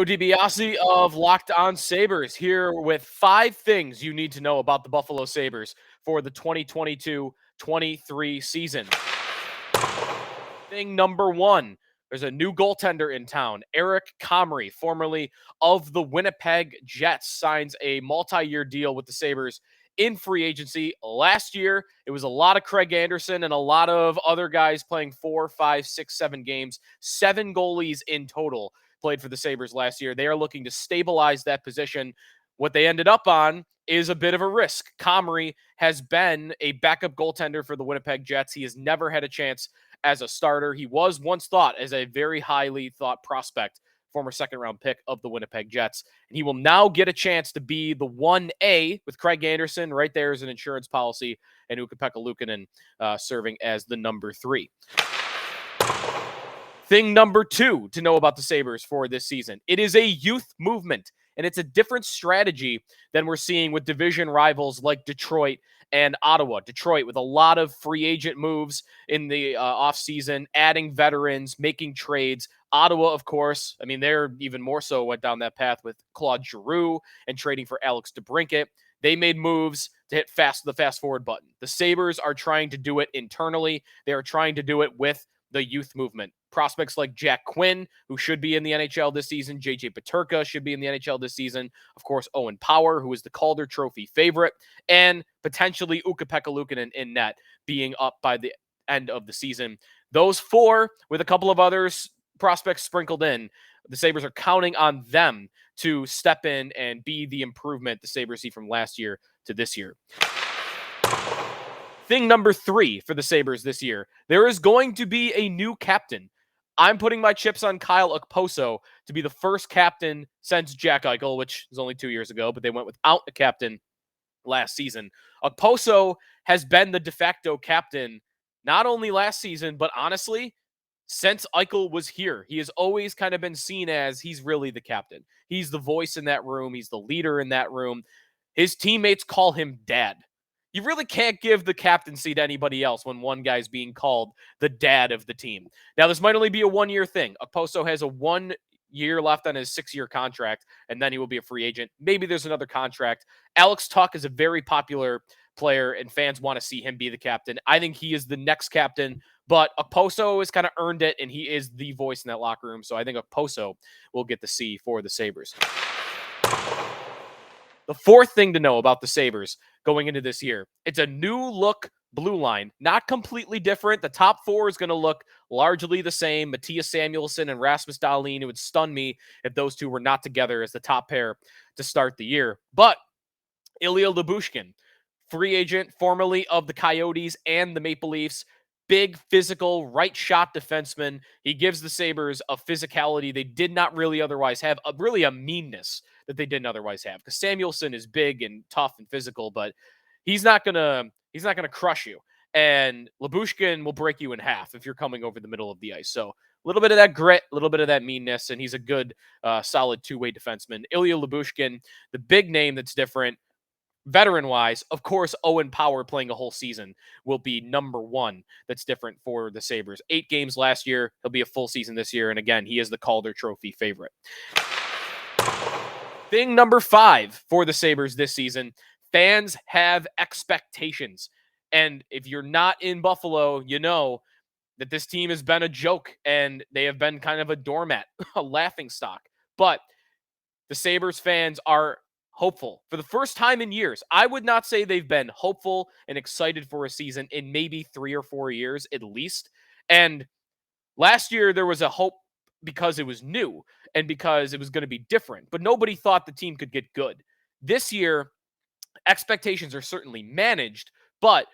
DiBiase of Locked On Sabres here with 5 things you need to know about the Buffalo Sabres for the 2022-23 season. Thing number 1, there's a new goaltender in town. Eric Comrie, formerly of the Winnipeg Jets, signs a multi-year deal with the Sabres in free agency. Last year, it was a lot of Craig Anderson and a lot of other guys playing 4, 5, 6, 7 games. 7 goalies in total played for the Sabres last year. They are looking to stabilize that position. What they ended up on is a bit of a risk. Comrie has been a backup goaltender for the Winnipeg Jets. He has never had a chance as a starter. He was once thought as a very highly thought prospect, former second-round pick of the Winnipeg Jets. And he will now get a chance to be the 1A with Craig Anderson right there as an insurance policy, and Ukko-Pekka Luukkonen serving as the number 3. Thing number 2 to know about the Sabres for this season. It is a youth movement, and it's a different strategy than we're seeing with division rivals like Detroit and Ottawa. Detroit with a lot of free agent moves in the offseason, adding veterans, making trades. Ottawa, of course, I mean, they're even more so went down that path with Claude Giroux and trading for Alex DeBrincat. They made moves to hit the fast forward button. The Sabres are trying to do it internally. They are trying to do it with the youth movement. Prospects like Jack Quinn, who should be in the NHL this season. JJ Peterka should be in the NHL this season. Of course, Owen Power, who is the Calder Trophy favorite, and potentially Ukko-Pekka Luukkonen in net being up by the end of the season. Those 4, with a couple of others prospects sprinkled in, the Sabres are counting on them to step in and be the improvement the Sabres see from last year to this year. Thing number 3 for the Sabres this year, there is going to be a new captain. I'm putting my chips on Kyle Okposo to be the first captain since Jack Eichel, which was only 2 years ago, but they went without a captain last season. Okposo has been the de facto captain not only last season, but honestly, since Eichel was here. He has always kind of been seen as he's really the captain. He's the voice in that room. He's the leader in that room. His teammates call him dad. You really can't give the captaincy to anybody else when one guy's being called the dad of the team. Now, this might only be a 1-year thing. Okposo has a 1 year left on his 6-year contract, and then he will be a free agent. Maybe there's another contract. Alex Tuch is a very popular player, and fans want to see him be the captain. I think he is the next captain, but Okposo has kind of earned it, and he is the voice in that locker room. So I think Okposo will get the C for the Sabres. The 4th thing to know about the Sabres going into this year, it's a new look blue line, not completely different. The top 4 is going to look largely the same. Mattias Samuelsson and Rasmus Dahlin. It would stun me if those two were not together as the top pair to start the year. But Ilya Lyubushkin, free agent, formerly of the Coyotes and the Maple Leafs, big, physical, right shot defenseman. He gives the Sabres a physicality they did not really otherwise have, really a meanness that they didn't otherwise have. Because Samuelsson is big and tough and physical, but he's not gonna crush you. And Lyubushkin will break you in half if you're coming over the middle of the ice. So a little bit of that grit, a little bit of that meanness, and he's a good, solid 2-way defenseman. Ilya Lyubushkin, the big name that's different, veteran-wise, of course, Owen Power playing a whole season will be number 1 that's different for the Sabres. 8 games last year. He'll be a full season this year. And again, he is the Calder Trophy favorite. Thing number 5 for the Sabres this season, fans have expectations. And if you're not in Buffalo, you know that this team has been a joke and they have been kind of a doormat, a laughingstock. But the Sabres fans are hopeful for the first time in years. I would not say they've been hopeful and excited for a season in maybe 3 or 4 years at least. And last year there was a hope because it was new and because it was going to be different, but nobody thought the team could get good. This year, expectations are certainly managed, but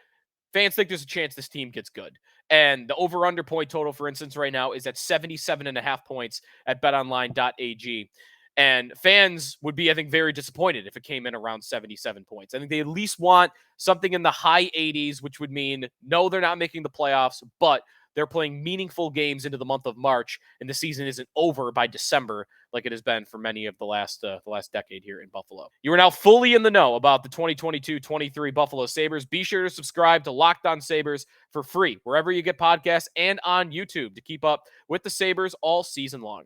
fans think there's a chance this team gets good. And the over-under point total, for instance, right now is at 77.5 points at betonline.ag. And fans would be, I think, very disappointed if it came in around 77 points. I think they at least want something in the high 80s, which would mean, no, they're not making the playoffs, but they're playing meaningful games into the month of March, and the season isn't over by December like it has been for many of the last decade here in Buffalo. You are now fully in the know about the 2022-23 Buffalo Sabres. Be sure to subscribe to Locked On Sabres for free wherever you get podcasts and on YouTube to keep up with the Sabres all season long.